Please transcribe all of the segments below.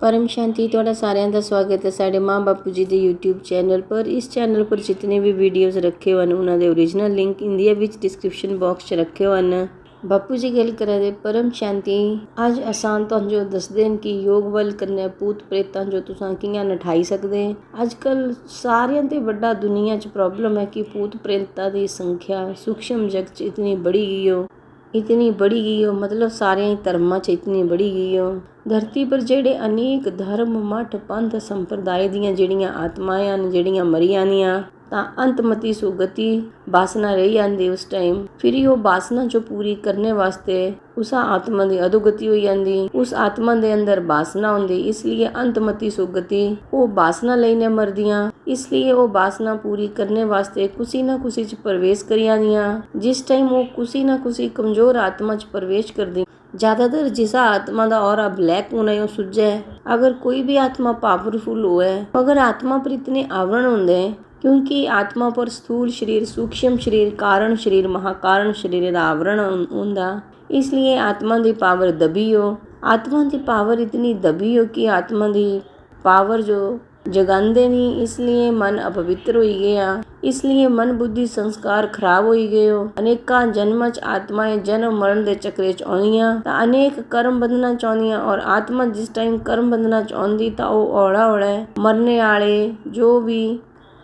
परम शांति ਤੁਹਾਡਾ ਸਾਰਿਆਂ ਦਾ ਸਵਾਗਤ ਹੈ ਸਾਡੇ ਮਾਂ ਬਾਪੂ ਜੀ ਦੇ YouTube ਚੈਨਲ ਪਰ। ਇਸ ਚੈਨਲ ਪਰ ਜਿतने भी ਵੀਡੀਓਜ਼ ਰੱਖੇ ਹਨ ਉਹਨਾਂ ਦੇ ओरिजिनल ਲਿੰਕ ਇੰਡੀਆ ਵਿੱਚ ਡਿਸਕ੍ਰਿਪਸ਼ਨ ਬਾਕਸ 'ਚ ਰੱਖੇ ਹਨ। ਬਾਪੂ ਜੀ ਗੱਲ ਕਰਦੇ परम शांति ਅੱਜ ਆਸਾਨ ਤੁਹਾਨੂੰ ਜੋ ਦੱਸਦੇ ਹਨ ਕਿ ਯੋਗ ਵੱਲ ਕਰਨਾ ਭੂਤ ਪ੍ਰੇਤਾਂ ਜੋ ਤੁਸੀਂ ਕਿਵੇਂ ਨਠਾਈ ਸਕਦੇ। ਅੱਜ ਕੱਲ ਸਾਰਿਆਂ ਤੇ ਵੱਡਾ ਦੁਨੀਆ 'ਚ ਪ੍ਰੋਬਲਮ ਹੈ ਕਿ ਭੂਤ ਪ੍ਰੇਤਾਂ ਦੀ ਸੰਖਿਆ सूक्ष्म जग 'ਚ इतनी बढ़ी गई हो, इतनी बढ़ी गई हो, मतलब सारे धर्मां 'ਚ इतनी बढ़ी गई हो। धरती पर ਜਿਹੜੇ अनेक धर्म मठ पंथ संप्रदाय ਦੀਆਂ ਜਿਹੜੀਆਂ ਆਤਮਾਵਾਂ ਨੇ ਜਿਹੜੀਆਂ ਮਰੀਆਂ ਦੀਆਂ ਤਾਂ ਅੰਤਮਤੀ ਸੁਗਤੀ ਵਾਸਨਾ ਰਹੀ ਜਾਂਦੀ ਉਸ ਟਾਈਮ। ਫਿਰ ਉਹ ਵਾਸਨਾ ਜੋ ਪੂਰੀ ਕਰਨੇ ਵਾਸਤੇ ਉਸ ਆਤਮਾ ਦੀ ਅਧੋਗਤੀ ਹੋ ਜਾਂਦੀ। ਉਸ ਆਤਮਾ ਦੇ ਅੰਦਰ ਵਾਸਨਾ ਹੁੰਦੀ, ਇਸ ਲਈ ਅੰਤਮਤੀ ਸੁਗਤੀ ਉਹ ਵਾਸਨਾ ਲਈ ਨੇ ਮਰਦੀਆਂ। ਇਸ ਲਈ ਉਹ ਵਾਸਨਾ ਪੂਰੀ ਕਰਨੇ ਵਾਸਤੇ ਕੁਸੀ ਨਾ ਕੁਸੀ 'ਚ ਪ੍ਰਵੇਸ਼ ਕਰੀ ਜਾਂਦੀਆਂ। ਜਿਸ ਟਾਈਮ ਉਹ ਕੁਸੀ ਨਾ ਕੁਸੀ ਕਮਜ਼ੋਰ ਆਤਮਾ 'ਚ ਪ੍ਰਵੇਸ਼ ਕਰਦੀ। ज़्यादातर जिस आत्मा का और ब्लैक होना है सुझा है। अगर कोई भी आत्मा पावरफुल हो है मगर आत्मा पर इतने आवरण होंगे क्योंकि आत्मा पर स्थूल शरीर, सूक्ष्म शरीर, कारण शरीर, महाकारण शरीर का आवरण होंदा, इसलिए आत्मा की पावर दबी हो। आत्मा की पावर इतनी दबी हो कि आत्मा की पावर जो जगाते नहीं, इसलिए मन अपवित्र हो गया। इसलिए मन बुद्धि संस्कार खराब हो गए हो। अनेक जन्म च आत्माएं जन्म मरण के चक्रे च आउंदियां तां अनेक कर्म बंधना चाहुंदियां। और आत्मा जिस टाइम कर्म बंधना चाहुंदी तां ओह औड़ा मरने वाले जो भी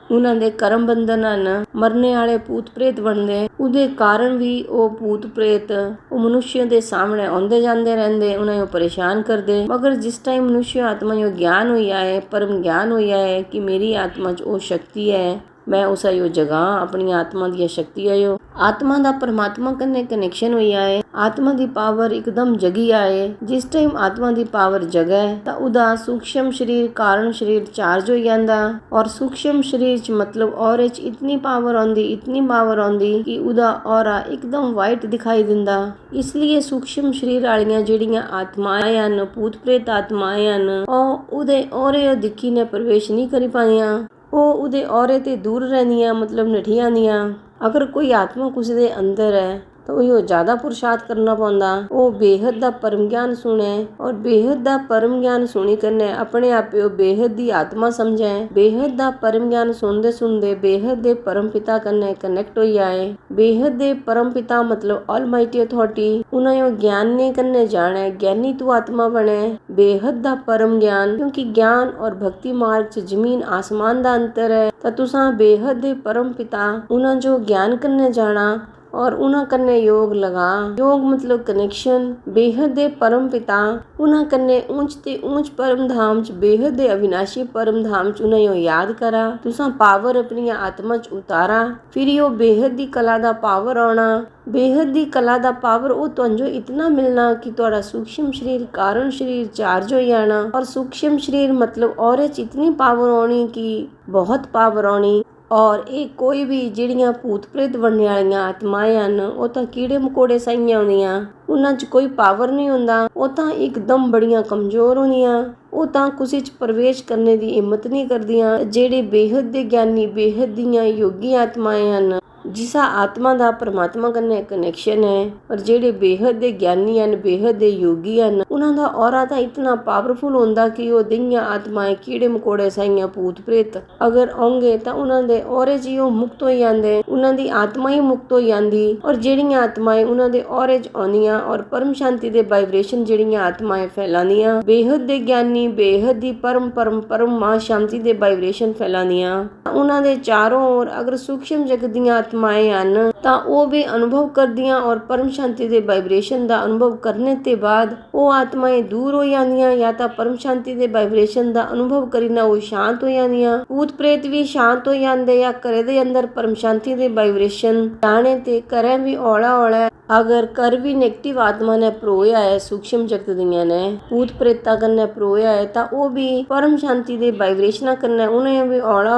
ਉਹਨਾਂ ਦੇ ਕਰਮ ਬੰਧਨ ਹਨ, ਮਰਨੇ ਵਾਲੇ ਭੂਤ ਪ੍ਰੇਤ ਬਣਦੇ। ਉਹਦੇ ਕਾਰਨ ਵੀ ਉਹ ਭੂਤ ਪ੍ਰੇਤ ਉਹ ਮਨੁੱਖ ਦੇ ਸਾਹਮਣੇ ਆਉਂਦੇ ਜਾਂਦੇ ਰਹਿੰਦੇ, ਉਹਨਾਂ ਨੂੰ ਪਰੇਸ਼ਾਨ ਕਰਦੇ। ਮਗਰ ਜਿਸ ਟਾਈਮ ਮਨੁੱਖ ਆਤਮਾ ਨੂੰ ਗਿਆਨ ਹੋਇਆ ਹੈ, ਪਰਮ ਗਿਆਨ ਹੋਇਆ ਹੈ ਕਿ ਮੇਰੀ ਆਤਮਾ 'ਚ ਉਹ ਸ਼ਕਤੀ ਹੈ, मैं उस यो जगह अपनी आत्मा दी शक्ति आयो। आत्मा दा परमात्मा कन्ने कनेक्शन होया है। आत्मा दी पावर एकदम जगी आए। जिस टाइम आत्मा दी पावर जगे तां उदा सूक्ष्म शरीर कारण शरीर चार्ज हो जांदा। और सूक्ष्म शरीर च मतलब औरे च इतनी पावर आंदी, इतनी पावर आंदी कि उदा औरा एकदम वाइट दिखाई दिंदा। इसलिए सूक्ष्म शरीर वालियां जेड़ियां आत्माएं हन, भूत प्रेत आत्माएं हन, ओह उदे औरे दिखी ने प्रवेश नहीं करी पाईयां। ਉਹ ਉਹਦੇ ਔਰੇ ਤੇ ਦੂਰ ਰਹਿੰਦੀਆਂ, मतलब ਨਠੀ ਆਉਂਦੀਆਂ। ਅਗਰ ਕੋਈ ਆਤਮਾ ਕਿਸੇ ਦੇ ਅੰਦਰ ਹੈ ਤਾਂ ਉਹ ਜ਼ਿਆਦਾ ਪੁਰਸ਼ਾਰਥ ਕਰਨਾ ਪੈਂਦਾ। ਉਹ ਬੇਹਦ ਦਾ ਪਰਮ ਗਿਆਨ ਸੁਣੇ ਔਰ ਬੇਹਦ ਦਾ ਪਰਮ ਗਿਆਨ ਸੁਣੀ ਕਰਨੇ ਆਪਣੇ ਆਪੇ ਉਹ ਬੇਹਦ ਦੀ ਆਤਮਾ ਸਮਝੇ। ਬੇਹਦ ਦਾ ਪਰਮ ਗਿਆਨ ਸੁਣਦੇ ਸੁਣਦੇ ਬੇਹਦ ਦੇ ਪਰਮ ਪਿਤਾ ਕन्ने ਕਨੈਕਟ ਹੋਈ ਆਏ। ਬੇਹਦ ਦੇ ਪਰਮ ਪਿਤਾ मतलब ਆਲਮਾਈਟੀ ਅਥਾਰਟੀ ਉਹਨਾਂ ਨੂੰ ਗਿਆਨ ਨੇ ਕन्ने ਜਾਣੇ, ਗਿਆਨੀ ਤੂੰ ਆਤਮਾ ਬਣੇ। ਬੇਹਦ ਦਾ ਪਰਮ ਗਿਆਨ ਕਿਉਂਕਿ ਗਿਆਨ ਔਰ ਭਗਤੀ ਮਾਰਗ 'ਚ ਜ਼ਮੀਨ ਆਸਮਾਨ ਦਾ ਅੰਤਰ ਹੈ। ਤਾਂ ਤੁਸਾਂ ਬੇਹਦ ਦੇ ਪਰਮ ਪਿਤਾ ਉਹਨਾਂ ਜੋ ਗਿਆਨ कन्ने ਜਾਣਾ और उन्हां कन्ने योग लगा। योग मतलब कनेक्शन। बेहद दे परम पिता उन्हां कन्ने ऊंच ते ऊंच परम धाम च बेहद दे अविनाशी परम धाम च उन्हें याद करा। तुसां पावर अपनी आत्मा च उतारा। फिर यो बेहद दी कला दा पावर आना। बेहद दी कला दा पावर वो तुहानू इतना मिलना कि तुहाडा सूक्ष्म शरीर कारण शरीर चार्ज हो जाना। और सूक्ष्म शरीर मतलब औरे च इतनी पावर आनी कि बहुत पावर आनी। और ਇਹ ਕੋਈ ਵੀ ਜਿਹੜੀਆਂ ਭੂਤ ਪ੍ਰੇਤ ਬਣਨੇ ਵਾਲੀਆਂ ਆਤਮਾएं ਹਨ ਉਹ ਤਾਂ ਕੀੜੇ ਮਕੌੜੇ ਸਾਈਆਂ ਹੁੰਦੀਆਂ, ਉਹਨਾਂ 'ਚ ਕੋਈ ਪਾਵਰ ਨਹੀਂ ਹੁੰਦਾ। ਉਹ ਤਾਂ ਇੱਕਦਮ ਬੜੀਆਂ ਕਮਜ਼ੋਰ ਹੁੰਦੀਆਂ। ਉਹ ਤਾਂ ਕਿਸੇ 'ਚ ਪ੍ਰਵੇਸ਼ ਕਰਨੇ ਦੀ ਹਿੰਮਤ ਨਹੀਂ ਕਰਦੀਆਂ। ਜਿਹੜੇ ਬੇਹਦ ਦੇ ਗਿਆਨੀ ਬੇਹਦ ਦੀਆਂ ਯੋਗੀ ਆਤਮਾएं ਹਨ जिसा आत्मा दा परमात्मा कन्ने कनेक्शन है और जेड़े बेहद दे ज्ञानी हन बेहद दे योगी हन उन्हां दा औरा तां इतना पावरफुल होंदा कि वो दियां आत्माएं कीड़े मकोड़े साइयां भूत प्रेत अगर आउंगे तां उन्हां दे औरे च वो मुक्त हो जांदे, उन्हां दी आत्मा ही मुक्त हो जांदी। और जेड़ियां आत्माएं उन्हां दे औरे च आउंदियां और परम शांति दे वाइब्रेशन जेड़ियां आत्माएं फैलांदियां बेहद दे ज्ञानी बेहद दी परम परम परम मां शांति दे वाइब्रेशन फैलांदियां उन्हां दे चारों ओर अगर सूक्ष्म जगत दियां आत्माएं ਹਨ ਤਾਂ ਉਹ ਵੀ ਅਨੁਭਵ ਕਰਦੀਆਂ ਔਰ ਪਰਮ ਸ਼ਾਂਤੀ ਦੇ ਵਾਈਬ੍ਰੇਸ਼ਨ ਦਾ ਅਨੁਭਵ ਕਰਨੇ ਤੇ ਬਾਅਦ ਉਹ ਆਤਮਾएं ਦੂਰ ਹੋ ਜਾਂਦੀਆਂ ਜਾਂ ਤਾਂ ਪਰਮ ਸ਼ਾਂਤੀ ਦੇ ਵਾਈਬ੍ਰੇਸ਼ਨ ਦਾ ਅਨੁਭਵ ਕਰੀਨਾ ਉਹ ਸ਼ਾਂਤ ਹੋ ਜਾਂਦੀਆਂ। ਭੂਤ ਪ੍ਰੇਤ ਵੀ ਸ਼ਾਂਤ ਹੋ ਜਾਂਦੇ ਜਾਂ ਘਰੇ ਦੇ ਅੰਦਰ ਪਰਮ ਸ਼ਾਂਤੀ ਦੇ ਵਾਈਬ੍ਰੇਸ਼ਨ ਜਾਣੇ ਤੇ ਘਰੇ ਵੀ ਔਲਾ ਅਗਰ ਕਰ ਵੀ ਨੈਗੇਟਿਵ ਆਤਮਾ ਨੇ ਪਰੋਇਆ ਹੈ सूक्ष्म जगत ਦੀਆਂ ਨੇ ਭੂਤ ਪ੍ਰੇਤਾਂ ਕੰਨੇ ਪਰੋਇਆ ਹੈ ਤਾਂ ਉਹ ਵੀ ਪਰਮ ਸ਼ਾਂਤੀ ਦੇ ਵਾਈਬ੍ਰੇਸ਼ਨਾਂ ਕੰਨੇ ਉਹਨੇ ਵੀ ਔਲਾ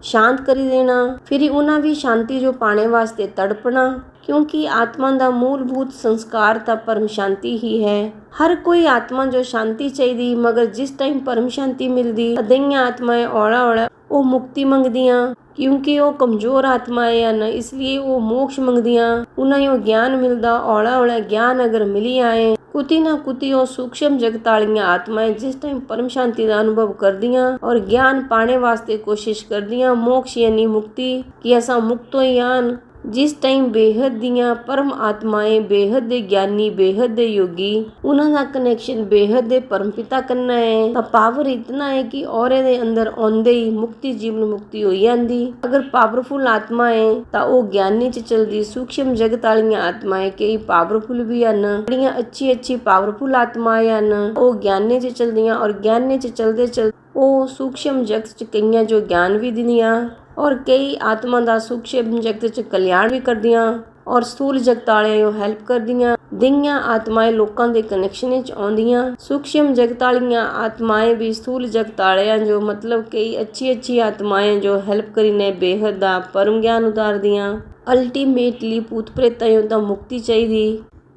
शांत करी देना। फिर उन्हें भी शांति जो पाने वास्ते तड़पना क्योंकि आत्मा का मूलभूत संस्कार तो परम शांति ही है। हर कोई आत्मा जो शांति चाहिए मगर जिस टाइम परम शांति मिलती अदइयां आत्माएं औला वो मुक्ति मंगदियां क्योंकि वो कमजोर आत्माएं हैं, इसलिए वो मोक्ष मंगदियां। उन्हें ज्ञान मिलता औला ज्ञान अगर मिली आए ਕੁਤੀ ਨਾ ਕੁਤੀ ਉਹ ਸੂਖਸ਼ਮ ਜਗਤ ਵਾਲੀਆਂ ਆਤਮਾएं जिस टाइम परम शांति ਦਾ ਅਨੁਭਵ ਕਰਦੀਆਂ ਔਰ ਗਿਆਨ ਪਾਣੇ ਵਾਸਤੇ ਕੋਸ਼ਿਸ਼ ਕਰਦੀਆਂ ਮੋਕਸ਼ ਯਾਨੀ ਮੁਕਤੀ ਕਿ ਅਸਾਂ ਮੁਕਤ ਹੋਈ ਆਨ। जिस टाइम बेहद दियां परम आत्माएं बेहद दे ज्ञानी बेहद दे योगी उन्हां दा कनैक्शन बेहद दे परम पिता कन्ना है तां पावर इतना है कि औरे दे अंदर आउंदे ही मुक्ति जीवन मुक्ति हो जांदी। अगर पावरफुल आत्मा है तां ओ ज्ञानी च चलदी सूक्ष्म जगत वालियां आत्माएं कई पावरफुल भी हन बड़ियां अच्छी पावरफुल आत्माएं हन ओ ज्ञानी च चलदियां और ज्ञानी च चलदे ओ सूक्ष्म जगत च कईयां जो ज्ञान भी दिंदियां और कई आत्मा ਦਾ सूक्ष्म जगत ਚ ਕਲਿਆਣ ਵੀ ਕਰਦੀਆਂ ਔਰ ਸਥੂਲ ਜਗਤ ਵਾਲਿਆਂ ਨੂੰ ਹੈਲਪ ਕਰਦੀਆਂ। ਦਿਆਂ ਆਤਮਾएं ਲੋਕਾਂ ਦੇ ਕਨੈਕਸ਼ਨ ਵਿੱਚ ਆਉਂਦੀਆਂ। सूक्ष्म जगत वालियां आत्माएं भी स्थूल जगत वालियां जो मतलब कई अच्छी आत्माएं जो हेल्प करीने बेहद दा परम ज्ञान उतार दियां। अल्टीमेटली भूत प्रेतां तो मुक्ति चाहिए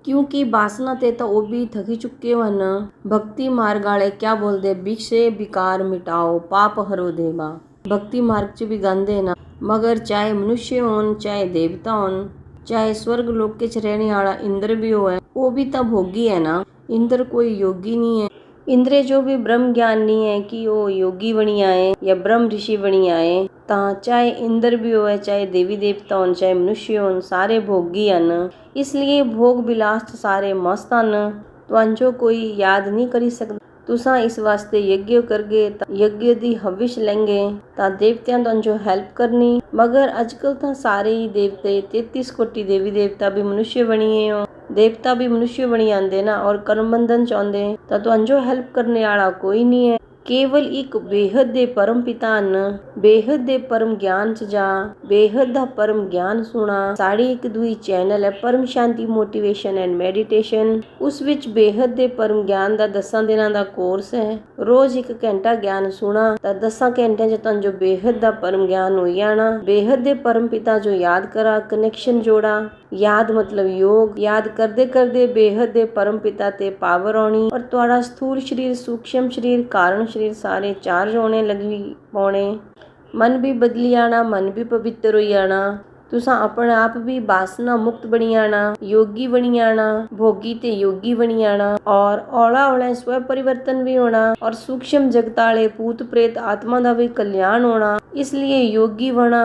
क्योंकि वासना ते तो वो भी थकी चुके हन। भक्ति मार्ग वाले क्या बोलते भिक्षे विकार मिटाओ पाप हरो देवा। भक्ति मार्ग च भी गांदे ना मगर चाहे मनुष्य होन चाहे देवता होन चाहे स्वर्ग लोक च रहने वाला इंद्र भी हो है वो भी तो भोगी है ना। इंद्र कोई योगी नहीं है। इंद्र जो भी ब्रह्म ज्ञान नहीं है कि वो योगी बनी आए या ब्रह्म ऋषि बनी आए ता चाहे इंद्र भी हो चाहे देवी देवता होन चाहे मनुष्य होन सारे भोगी हन। इसलिए भोग विलास सारे मस्त हन तो कोई याद नहीं करी सकता। तुसा इस वास्ते यज्ञ करगे यज्ञ दी हविश लेंगे ता देवतियां तो हेल्प करनी मगर अजकल तो सारे ही देवते 33 कोटि देवी देवता भी मनुष्य बनी हो देवता भी मनुष्य बनी आंदे ना और कर्म बंधन चाहते तो हेल्प करने वाला कोई नहीं है। केवल एक बेहद दे परम पिता न बेहद दे परम ज्ञान च जा बेहद दा परम ज्ञान सुना। साड़ी एक दुई चैनल है परम शांति मोटिवेशन एंड मेडिटेशन उस विच बेहद दे परम ज्ञान दा 10 दिनां दा कोर्स है। रोज 1 घंटा ज्ञान सुना ता 10 घंटे च तन जो बेहद दा परम ज्ञान हो जाना। बेहद दे परम पिता जो याद करा कनेक्शन जोड़ा याद मतलब योग याद करदे करदे बेहद दे परम पिता ते पावर आनी और तुहाड़ा स्थूल शरीर सूक्ष्म शरीर कारण शरीर सारे चार्ज होने लगी पौने। मन भी बदली आना मन भी पवित्र हो जाना। तुसा अपने आप भी वासना मुक्त बनी आना योगी बनी आना भोगी ते योगी बनी आना और औला औला स्व परिवर्तन भी होना और सूक्ष्म जगत वाले भूत प्रेत आत्मा का भी कल्याण होना। इसलिए योगी बना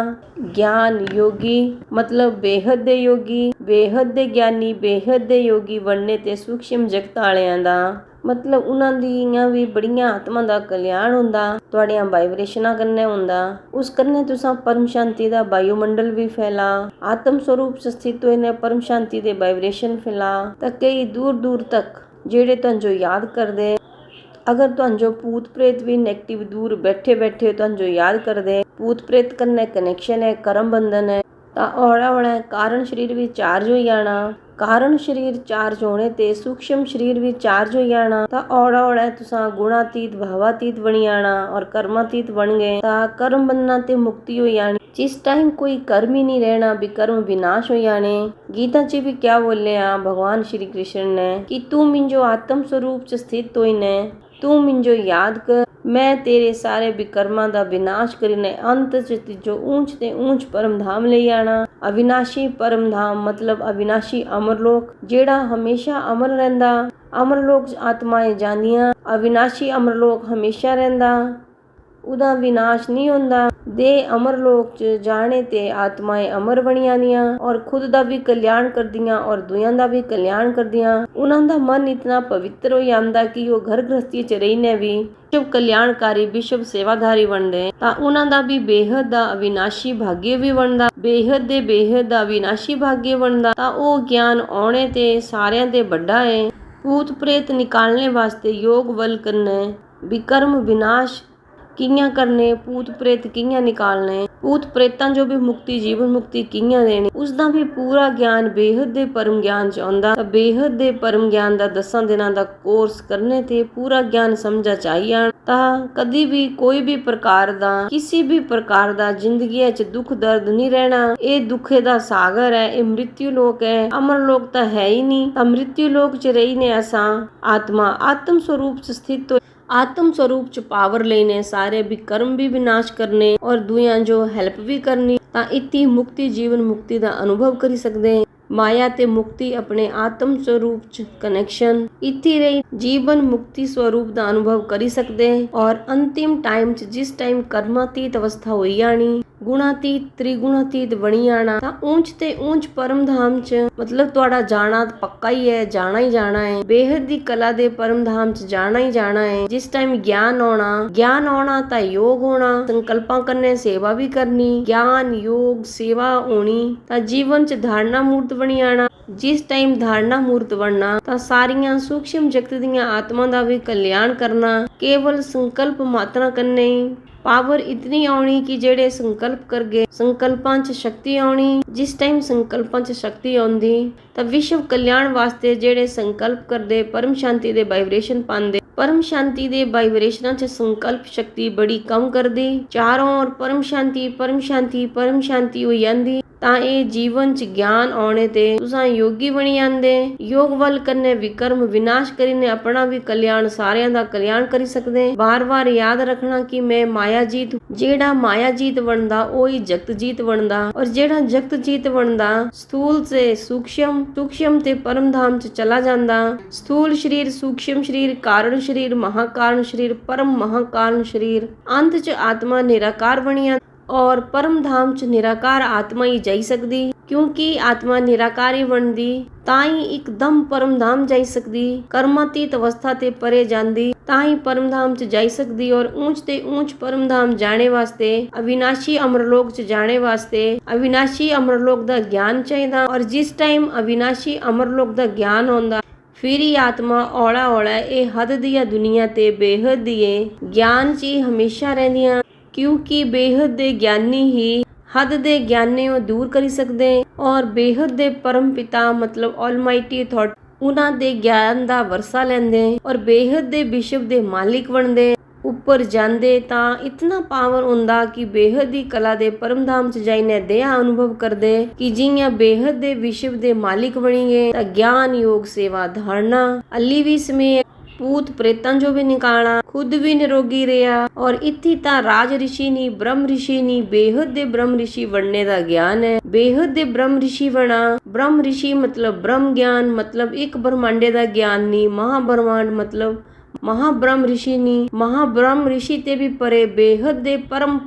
ज्ञान योगी मतलब बेहद दे योगी बेहद दे ज्ञानी बेहद दे योगी बनने ते सूक्ष्म जगत वालियां दा मतलब उन्हां दियां भी बड़ियां आत्मा दा कल्याण हुंदा तुहाड़ियां वाइब्रेशनां कन्ने हुंदा उस कन्ने तुसां परम शांति दा वायुमंडल भी फैला आत्म स्वरूप च स्थित होए परम शांति दे वाइब्रेशन फैला तां कई दूर दूर तक जेड़े तुहानू याद करदे अगर तुहानू भूत प्रेत भी नेगेटिव दूर बैठे बैठे तुहानू याद करदे भूत प्रेत कन्ने कनैक्शन है कर्म बंधन है तां औला औला कारण शरीर भी चार्ज हो जाना। कारण शरीर चार्ज होने ते सूक्ष्म शरीर भी चार्ज हो जाना ता औड़ा औड़ा तुसा गुणातीत भावातीत बनी आना और कर्मातीत बन गए ता कर्म बनना ते मुक्ति हो जानी। जिस टाइम कोई कर्म ही नहीं रहना विकर्म विनाश हो जाने। गीता च भी क्या बोले भगवान श्री कृष्ण ने कि तू मिंजो आत्म स्वरूप च स्थित होई ने तू मिंजो याद कर मैं तेरे सारे विकर्मा दा विनाश करीने अंत च तिजो ऊंच ते ऊंच परम धाम ले आना। अविनाशी परम धाम मतलब अविनाशी अमरलोक जेड़ा हमेशा अमर रहिंदा। अमरलोक आत्माएं जांदियां अविनाशी अमरलोक हमेशा रहिंदा उदा विनाश नहीं होंदा। दे अमरलोक च जाने ते आत्माएं अमर बनी आंदियां और खुद दा भी कल्याण करदियां और दुनिया दा भी कल्याण करदियां। उन्हां दा मन इतना पवित्र हो जांदा कि वो घर गृहस्थी च रहीने भी विश्व कल्याणकारी विश्व सेवाधारी बनदे ता उन्हां दा भी बेहद दा अविनाशी भाग्य भी बनदा। बेहद दा अविनाशी भाग्य बनदा ता ओ ज्ञान आने ते सारियां ते बड़ा है। भूत प्रेत निकालने वास्ते योग बल करने विकर्म विनाश कियां करने भूत प्रेत कियां निकालने भूत प्रेतां जो भी मुक्ति जीवन मुक्ति कियां देनी उसदा भी पूरा ज्ञान बेहद दे परम ज्ञान च आंदा। बेहद दे परम ज्ञान दा 10 दिनां दा कोर्स करने ते पूरा ज्ञान समझा चाहिए ता कदी भी कोई भी प्रकार दा किसी भी प्रकार दा जिंदगी च दुख दर्द नहीं रहना। ये दुखे दा सागर है ये मृत्यु लोक है अमर लोक ता है ही नहीं। मृत्यु लोक च रही ने असा आत्मा आत्म स्वरूप च स्थित आत्म स्वरूप च पावर लेने सारे भी कर्म भी विनाश करने और दुनिया जो हेल्प भी करनी ता इतनी मुक्ति जीवन मुक्ति दा अनुभव करी सकते हैं। ਮਾਇਆ ਤੇ ਮੁਕਤੀ ਆਪਣੇ ਆਤਮ ਸਰੂਪ ਚ ਕਨੈਕਸ਼ਨ ਇੱਥੇ ਰਹੀ ਜੀਵਨ ਮੁਕਤੀ ਸਰੂਪ ਦਾ ਅਨੁਭਵ ਕਰੀ ਸਕਦੇ ਔਰ ਅੰਤਿਮ ਟਾਈਮ ਚ ਜਿਸ ਟਾਈਮ ਕਰਮਾਤੀਤ ਅਵਸਥਾ ਹੋਈ ਜਾਣੀ ਗੁਣਾਤੀਤ ਤ੍ਰਿਗੁਣਾਤੀਤ ਬਣੀ ਆਣਾ ਤਾਂ ਊਂਚ ਤੇ ਊਂਚ ਪਰਮ ਧਾਮ ਚ ਮਤਲਬ ਤੁਹਾਡਾ ਜਾਣਾ ਪੱਕਾ ਹੀ ਹੈ, ਜਾਣਾ ਹੀ ਜਾਣਾ ਹੈ। ਬੇਹਦ ਦੀ ਕਲਾ ਦੇ ਪਰਮ ਧਾਮ ਚ ਜਾਣਾ ਹੀ ਜਾਣਾ ਹੈ। ਜਿਸ ਟਾਈਮ ਗਿਆਨ ਆਉਣਾ ਤਾਂ ਯੋਗ ਹੋਣਾ, ਸੰਕਲਪਾਂ ਕਰਨੇ ਸੇਵਾ ਵੀ ਕਰਨੀ, ਗਿਆਨ ਯੋਗ ਸੇਵਾ ਹੋਣੀ ਤਾਂ ਜੀਵਨ ਚ ਧਾਰਨਾ ਮੂਰਤ ਬਣੀ ਆਣਾ। ਜਿਸ ਟਾਈਮ ਧਾਰਨਾ ਮੂਰਤ ਬਣਨਾ ਤਾਂ ਸਾਰੀਆਂ ਸੂਖਸ਼ਮ ਜਗਤ ਦੀਆਂ ਆਤਮਾ ਦਾ ਵੀ ਕਲਿਆਣ ਕਰਨਾ। ਕੇਵਲ ਸੰਕਲਪ ਮਾਤਰਾ ਕਰਨੇ ਪਾਵਰ ਇਤਨੀ ਆਉਣੀ ਕਿ ਜਿਹੜੇ ਸੰਕਲਪ ਕਰਗੇ ਸੰਕਲਪਾਂ 'ਚ ਸ਼ਕਤੀ ਆਉਣੀ। ਜਿਸ ਟਾਈਮ ਸੰਕਲਪਾਂ 'ਚ ਸ਼ਕਤੀ ਆਉਂਦੀ ਤਾਂ ਵਿਸ਼ਵ ਕਲਿਆਣ ਵਾਸਤੇ ਜਿਹੜੇ ਸੰਕਲਪ ਕਰਦੇ ਪਰਮ ਸ਼ਾਂਤੀ ਦੇ ਵਾਈਬ੍ਰੇਸ਼ਨ ਪਾਉਂਦੇ। ਪਰਮ ਸ਼ਾਂਤੀ ਦੇ ਵਾਈਬ੍ਰੇਸ਼ਨਾਂ 'ਚ ਸੰਕਲਪ ਸ਼ਕਤੀ ਬੜੀ ਕਮ ਕਰਦੀ। ਚਾਰੋਂ ਔਰ ਪਰਮ ਸ਼ਾਂਤੀ ਹੋ ਜਾਂਦੀ ਤਾਂ ਇਹ ਜੀਵਨ 'ਚ ਗਿਆਨ ਆਉਣੇ ਤੇ ਤੁਸੀਂ ਯੋਗੀ ਬਣੀ ਜਾਂਦੇ। ਯੋਗ ਵੱਲ ਕਰਨੇ ਵਿਕਰਮ ਵਿਨਾਸ਼ ਕਰੀਨੇ ਆਪਣਾ ਵੀ ਕਲਿਆਣ ਸਾਰਿਆਂ ਦਾ ਕਲਿਆਣ ਕਰੀ ਸਕਦੇ। ਵਾਰ-ਵਾਰ ਯਾਦ ਰੱਖਣਾ ਕਿ ਮੈਂ ਮਾਇਆ ਜੀਤ, ਜਿਹੜਾ ਮਾਇਆ ਜੀਤ ਬਣਦਾ ਉਹੀ ਜਗਤ ਜੀਤ ਬਣਦਾ ਔਰ ਜਿਹੜਾ ਜਗਤ ਜੀਤ ਬਣਦਾ ਸਥੂਲ ਸੇ ਸੂਖਸ਼ਮ ਤੇ ਪਰਮ ਧਾਮ 'ਚ ਚਲਾ ਜਾਂਦਾ। ਸਥੂਲ ਸ਼ਰੀਰ, ਸੂਖਸ਼ਮ ਸ਼ਰੀਰ, ਕਾਰਨ ਸ਼ਰੀਰ, ਮਹਾਕਾਰਨ ਸ਼ਰੀਰ, ਪਰਮ ਮਹਾਕਾਰਨ ਸ਼ਰੀਰ, ਅੰਤ 'ਚ ਆਤਮਾ ਨਿਰਾਕਾਰ ਬਣੀ ਔਰ ਪਰਮ ਧਾਮ ਚ ਨਿਰਾਕਾਰ ਆਤਮਾ ਹੀ ਜਾਈ ਸਕਦੀ। ਕਿਉਂਕਿ ਆਤਮਾ ਨਿਰਾਕਾਰੀ ਬਣਦੀ ਤਾਂ ਹੀ ਇੱਕਦਮ ਪਰਮ ਧਾਮ ਜਾਈ ਸਕਦੀ। ਕਰਮਾਤੀਤ ਅਵਸਥਾ ਤੇ ਪਰੇ ਜਾਂਦੀ ਤਾਂ ਹੀ ਪਰਮ ਧਾਮ ਚ ਜਾਈ ਸਕਦੀ ਔਰ ਊਂਚ ਤੇ ਊਂਚ ਪਰਮ ਧਾਮ ਜਾਣੇ ਵਾਸਤੇ ਅਵਿਨਾਸ਼ੀ ਅਮਰਲੋਕ ਚ ਜਾਣੇ ਵਾਸਤੇ ਅਵਿਨਾਸ਼ੀ ਅਮਰਲੋਕ ਦਾ ਗਿਆਨ ਚਾਹੀਦਾ। ਔਰ ਜਿਸ ਟਾਈਮ ਅਵਿਨਾਸ਼ੀ ਅਮਰਲੋਕ ਦਾ ਗਿਆਨ ਹੁੰਦਾ ਫਿਰ ਹੀ ਆਤਮਾ ਔਲਾ ਇਹ ਹੱਦ ਦੀਆਂ ਦੁਨੀਆ ਤੇ ਬੇਹਦ ਦੀਏ ਗਿਆਨ ਚ ਹੀ ਹਮੇਸ਼ਾ ਰਹਿੰਦੀਆਂ। ਕਿਉਂਕਿ ਬੇਹਦ ਦੇ ਗਿਆਨੀ ਹੀ ਹੱਦ ਦੇ ਗਿਆਨੀ ਨੂੰ ਦੂਰ ਕਰੀ ਸਕਦੇ ਔਰ ਬੇਹਦ ਦੇ ਪਰਮ ਪਿਤਾ ਮਤਲਬ ਆਲਮਾਈਟੀ ਅਥਾਰਟੀ ਉਹਨਾਂ ਦੇ ਗਿਆਨ ਦਾ ਵਰਸਾ ਲੈਂਦੇ ਔਰ ਬੇਹਦ ਦੇ ਵਿਸ਼ਵ ਦੇ ਮਾਲਿਕ ਬਣਦੇ। ਉੱਪਰ ਜਾਂਦੇ ਤਾਂ ਇਤਨਾ ਪਾਵਰ ਹੁੰਦਾ ਕਿ ਬੇਹਦ ਦੀ ਕਲਾ ਦੇ ਪਰਮ ਧਾਮ ਚ ਜਾਈਨੇ ਦੇਹਾ ਅਨੁਭਵ ਕਰਦੇ ਕਿ ਜਿਹੀਆਂ ਬੇਹਦ ਦੇ ਵਿਸ਼ਵ ਦੇ ਮਾਲਿਕ ਬਣੀ ਗਏ ਤਾਂ ਗਿਆਨ ਯੋਗ ਸੇਵਾ ਧਾਰਨਾ ਅਲੀ ਵੀ ਸਮੇਤ ਭੂਤ ਪ੍ਰੇਤਾਂ ਜੋ ਵੀ ਨਿਕਾਲਣਾ ਖੁਦ ਵੀ ਨਿਰੋਗੀ ਰਿਹਾ ਔਰ ਇੱਥੇ ਤਾਂ ਰਾਜ ਰਿਸ਼ੀ ਨਹੀਂ ਬ੍ਰਹਮ ਰਿਸ਼ੀ ਨਹੀਂ ਬੇਹਦ ਦੇ ਬ੍ਰਹਮ ਰਿਸ਼ੀ ਬਣਨੇ ਦਾ ਗਿਆਨ ਹੈ। ਬੇਹਦ ਦੇ ਬ੍ਰਹਮ ਰਿਸ਼ੀ ਬਣਾ। ਬ੍ਰਹਮ ਰਿਸ਼ੀ ਮਤਲਬ ਬ੍ਰਹਮ ਗਿਆਨ ਮਤਲਬ ਇੱਕ ਬ੍ਰਹਮਾਂਡੇ ਦਾ ਗਿਆਨ ਨਹੀਂ। ਮਹਾਬ੍ਰਹਮਾਂਡ ਮਤਲਬ ਮਹਾਬ੍ਰਹਮ ਰਿਸ਼ੀ ਨਹੀਂ। ਮਹਾਬ੍ਰਹਮ ਰਿਸ਼ੀ ਤੇ ਵੀ ਪਰੇ ਬੇਹਦ ਦੇ ਪਰਮ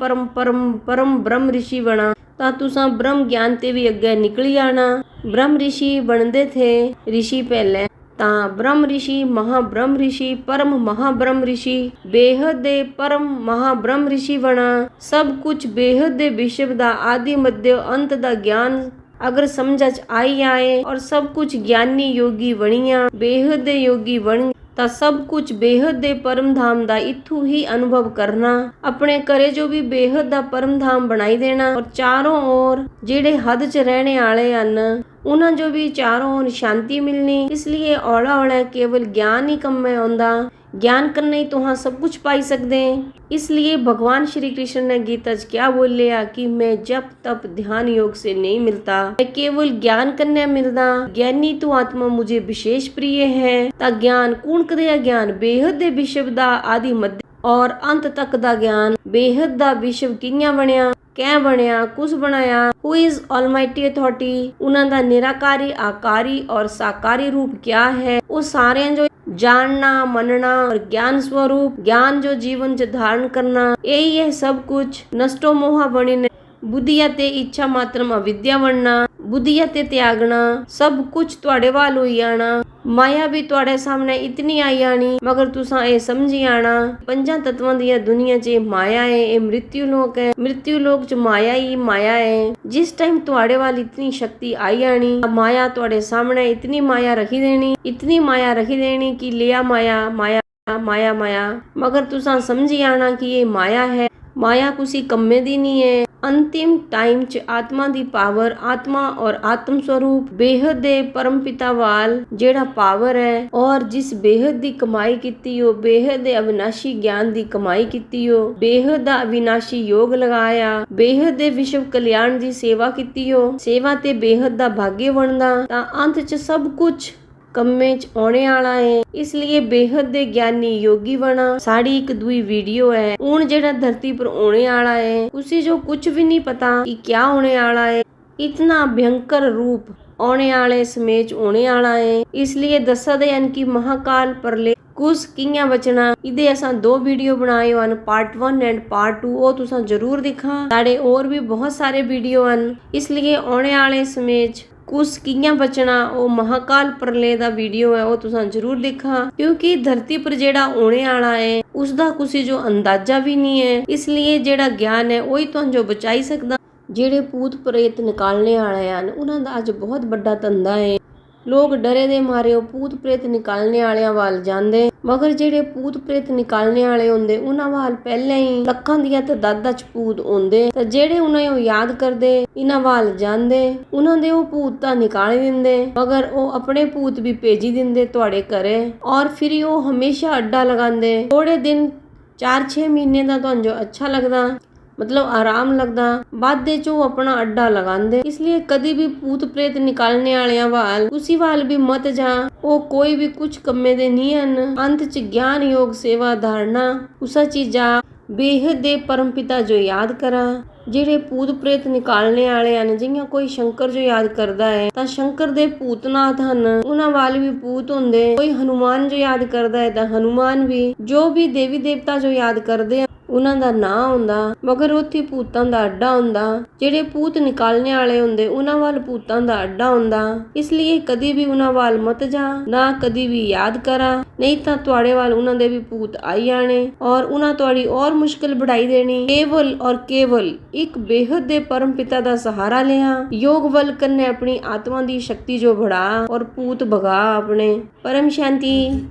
ਬ੍ਰਹਮ ਰਿਸ਼ੀ ਬਣਾ ਤਾਂ ਤੁਸਾਂ ਬ੍ਰਹਮ ਗਿਆਨ ਤੇ ਵੀ ਅੱਗੇ ਨਿਕਲੀ ਆਣਾ। ਬ੍ਰਹਮ ਰਿਸ਼ੀ ਬਣਦੇ ਥੇ ਰਿਸ਼ੀ ਪਹਿਲੇ ਤਾਂ ਬ੍ਰਹਮ ਰਿਸ਼ੀ, ਮਹਾਬ੍ਰਹਮ ਰਿਸ਼ੀ, ਪਰਮ ਮਹਾਬ੍ਰਹਮ ਰਿਸ਼ੀ, ਬੇਹਦ ਦੇ ਪਰਮ ਮਹਾਬ੍ਰਹਮ ਰਿਸ਼ੀ ਬਣਾ। ਸਭ ਕੁਝ ਬੇਹਦ ਦੇ ਵਿਸ਼ਵ ਦਾ ਆਦਿ ਮੱਧ ਅੰਤ ਦਾ ਗਿਆਨ ਅਗਰ ਸਮਝ ਚ ਆਏ ਔਰ ਸਭ ਕੁਝ ਗਿਆਨੀ ਯੋਗੀ ਬਣੀਆਂ ਬੇਹਦ ਦੇ ਯੋਗੀ ਬਣ ਤਾਂ ਸਭ ਕੁਝ ਬੇਹਦ ਦੇ ਪਰਮ ਧਾਮ ਦਾ ਇੱਥੋਂ ਹੀ ਅਨੁਭਵ ਕਰਨਾ। ਆਪਣੇ ਘਰੇ ਜੋ ਵੀ ਬੇਹਦ ਦਾ ਪਰਮ ਧਾਮ ਬਣਾਈ ਦੇਣਾ ਔਰ ਚਾਰੋਂ ओर ਜਿਹੜੇ ਹੱਦ ਚ ਰਹਿਣੇ ਵਾਲੇ ਹਨ ਉਹਨਾਂ ਜੋ ਵੀ ਚਾਰੋਂ ओर शांति मिलनी। इसलिए औला केवल ज्ञान ही कम में आਉਂਦਾ। ज्ञान करने ही तुहां सब कुछ पाई सकते हैं। इसलिए भगवान श्री कृष्ण ने गीता च क्या बोलिया कि मैं जप तप ध्यान योग से नहीं मिलता, मैं केवल ज्ञान करने मिलता। ज्ञानी तू आत्मा मुझे विशेष प्रिय है। ता ज्ञान कौन करेगा? ज्ञान बेहद दे विश्व दा आदि मध्य और अंत तक दा ज्ञान। बेहद दा विश्व कियां बनया, क्या ਬਣਿਆ, ਕੁਝ ਬਣਾਇਆ। हु इज ऑलमाइटी अथॉरिटी, ਉਹਨਾਂ ਦਾ ਨਿਰਾਕਾਰੀ ਆਕਾਰੀ और साकारी रूप क्या है। वो सारे जो जानना मनना और ज्ञान स्वरूप ज्ञान जो जीवन च धारण करना यही है सब कुछ। नष्टो मोह बनी ने बुद्धिया ते इच्छा मात्र अविद्या बनना, बुद्धिया ते त्यागना सब कुछ तुहाडे वाल होई आना। माया भी तुहाडे सामने इतनी आई आनी मगर तुसां ये समझी आना पंजां तत्वां दी दुनिया च माया है, ये मृत्यु लोक है। मृत्यु लोक च माया ही माया है। जिस टाइम तुहाडे वाल इतनी शक्ति आई आनी माया तुहाडे सामने इतनी माया रखी देनी, इतनी माया रखी देनी कि लिया माया माया माया माया मगर तुसां समझी आना कि ये माया है। माया कुसी कम्मे दी नहीं है। अंतिम टाइम च आत्मा दी पावर आत्मा और आत्म स्वरूप बेहद दे परम पिता वाल जेड़ा पावर है और जिस बेहद दी कमाई कीती हो, बेहद दे अविनाशी ज्ञान दी कमाई कीती हो, बेहद दा अविनाशी योग लगाया, बेहद दे विश्व कल्याण दी सेवा कीती हो, सेवा ते बेहद दा भाग्य बनदा तां अंत च सब कुछ कम्मे च आने वाला है। इसलिए बेहद दे ज्ञानी योगी बना। साड़ी एक दूई वीडियो है हूं जेड़ा धरती पर आने वाला है उसी जो कुछ भी नहीं पता कि क्या होने वाला है। इतना भयंकर रूप ਆਉਣੇ ਵਾਲੇ ਸਮੇਂ 'ਚ ਆਉਣੇ ਵਾਲਾ ਹੈ। ਇਸ ਲਈ ਦੱਸਦੇ ਹਨ ਕਿ ਮਹਾਕਾਲ ਪਰਲੇ ਕੁਸ ਕਿਆਂ ਬਚਣਾ। ਇਹਦੇ ਅਸਾਂ 2 ਵੀਡੀਓ ਬਣਾਏ ਹਨ, ਪਾर्ट 1 एंड पार्ट 2। ਉਹ ਤੁਸੀਂ ਜ਼ਰੂਰ ਦਿਖਾ। ਸਾਡੇ ਹੋਰ ਵੀ ਬਹੁਤ ਸਾਰੇ ਵੀਡੀਓ ਹਨ। ਇਸ ਲਈ ਆਉਣੇ ਵਾਲੇ ਸਮੇਂ 'ਚ ਕੁਸ ਕਿਆਂ ਬਚਣਾ ਉਹ ਮਹਾਕਾਲ ਪ੍ਰਲੇ ਦਾ ਵੀਡੀਓ ਹੈ, ਉਹ ਤੁਸੀਂ ਜ਼ਰੂਰ ਦਿਖਾ। ਕਿਉਂਕਿ ਧਰਤੀ ਪਰ ਜਿਹੜਾ ਆਉਣੇ ਵਾਲਾ ਹੈ ਉਸ ਦਾ ਕੁਛ ਜੋ ਅੰਦਾਜ਼ਾ ਵੀ ਨਹੀਂ ਹੈ। ਇਸ ਲਈ ਜਿਹੜਾ ਗਿਆਨ ਹੈ ਉਹੀ ਤੁਹਾਨੂੰ ਜੋ ਬਚਾਈ ਸਕਦਾ। ਜਿਹੜੇ ਭੂਤ ਪ੍ਰੇਤ ਨਿਕਾਲਣੇ ਵਾਲੇ ਹਨ ਉਹਨਾਂ ਦਾ ਅੱਜ ਬਹੁਤ ਵੱਡਾ ਧੰਦਾ ਹੈ। ਲੋਕ ਡਰੇ ਦੇ ਮਾਰੇ ਉਹ ਭੂਤ ਪ੍ਰੇਤ ਨਿਕਾਲਣੇ ਵਾਲਿਆਂ ਵੱਲ ਜਾਂਦੇ, ਮਗਰ ਜਿਹੜੇ ਭੂਤ ਪ੍ਰੇਤ ਨਿਕਾਲਣੇ ਵਾਲੇ ਹੁੰਦੇ ਉਹਨਾਂ ਵੱਲ ਪਹਿਲਾਂ ਹੀ ਲੱਖਾਂ ਦੀਆਂ ਤਦਾਦਾਂ ਚ ਭੂਤ ਆਉਂਦੇ, ਤੇ ਜਿਹੜੇ ਉਹਨਾਂ ਨੂੰ ਯਾਦ ਕਰਦੇ ਇਹਨਾਂ ਵੱਲ ਜਾਂਦੇ ਉਹਨਾਂ ਦੇ ਉਹ ਭੂਤ ਤਾਂ ਨਿਕਾਲ ਦਿੰਦੇ, ਮਗਰ ਉਹ ਆਪਣੇ ਭੂਤ ਵੀ ਭੇਜੀ ਦਿੰਦੇ ਤੁਹਾਡੇ ਘਰੇ। ਔਰ ਫਿਰ ਉਹ ਹਮੇਸ਼ਾ ਅੱਡਾ ਲਗਾਉਂਦੇ। ਥੋੜੇ ਦਿਨ 4-6 ਮਹੀਨੇ ਦਾ ਤੁਹਾਨੂੰ ਜੋ ਅੱਛਾ ਲੱਗਦਾ मतलब आराम लगदा, बाद दे चो अपना अड्डा लगांदे। इसलिए कदी भी भूत प्रेत निकालने वालियां वाल उसी वाल भी मत जा। वो कोई भी कुछ कम्मे दे नहीं हन। अंत च ज्ञान योग सेवा धारणा उसा चीजा बेहद दे परम पिता जो याद करा। ਜਿਹੜੇ ਭੂਤ ਪ੍ਰੇਤ ਨਿਕਾਲਣੇ ਵਾਲੇ ਹਨ, ਜਿਵੇਂ ਕੋਈ ਸ਼ੰਕਰ ਜੋ ਯਾਦ ਕਰਦਾ ਹੈ ਤਾਂ ਸ਼ੰਕਰ ਦੇ ਭੂਤਨਾਥ ਹਨ, ਉਹਨਾਂ ਵਾਲੇ ਵੀ ਭੂਤ ਹੁੰਦੇ। ਕੋਈ ਹਨੂਮਾਨ ਜੋ ਯਾਦ ਕਰਦਾ ਹੈ ਤਾਂ ਹਨੂਮਾਨ ਵੀ, ਜੋ ਵੀ ਦੇਵੀ ਦੇਵਤਾ ਜੋ ਯਾਦ ਕਰਦੇ ਆ ਉਹਨਾਂ ਦਾ ਨਾਂ ਹੁੰਦਾ, ਮਗਰ ਉੱਥੇ ਭੂਤਾਂ ਦਾ ਅੱਡਾ ਹੁੰਦਾ। ਜਿਹੜੇ ਭੂਤ ਨਿਕਾਲਣੇ ਵਾਲੇ ਹੁੰਦੇ ਉਹਨਾਂ ਵੱਲ ਭੂਤਾਂ ਦਾ ਅੱਡਾ ਹੁੰਦਾ। ਇਸ ਲਈ ਕਦੀ ਵੀ ਉਹਨਾਂ ਵੱਲ ਮਤ ਜਾ, ਨਾ ਕਦੀ ਵੀ ਯਾਦ ਕਰਾ, ਨਹੀਂ ਤਾਂ ਤੁਹਾਡੇ ਵੱਲ ਉਹਨਾਂ ਦੇ ਵੀ ਭੂਤ ਆਈ ਜਾਣੇ ਔਰ ਉਹਨਾਂ ਤੁਹਾਡੀ ਔਰ ਮੁਸ਼ਕਿਲ बढ़ाई देनी। केवल और केवल एक बेहद दे परम पिता दा सहारा लिया। योग बल करने अपनी आत्मा दी शक्ति जो बढ़ा और भूत भगा अपने। परम शांति।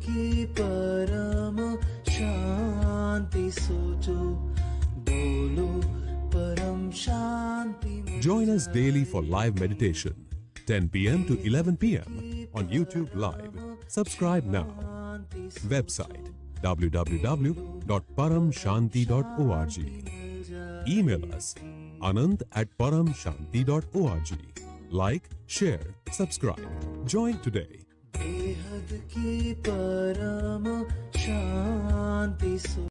परम शांति सोचो बोलो परम शांति। Join us daily for live meditation 10 p.m. to 11 p.m. on YouTube Live. Subscribe now. Website www.paramshanti.org. Email us anand@paramshanti.org. Like, share, subscribe. Join today. बेहद की परम शांति।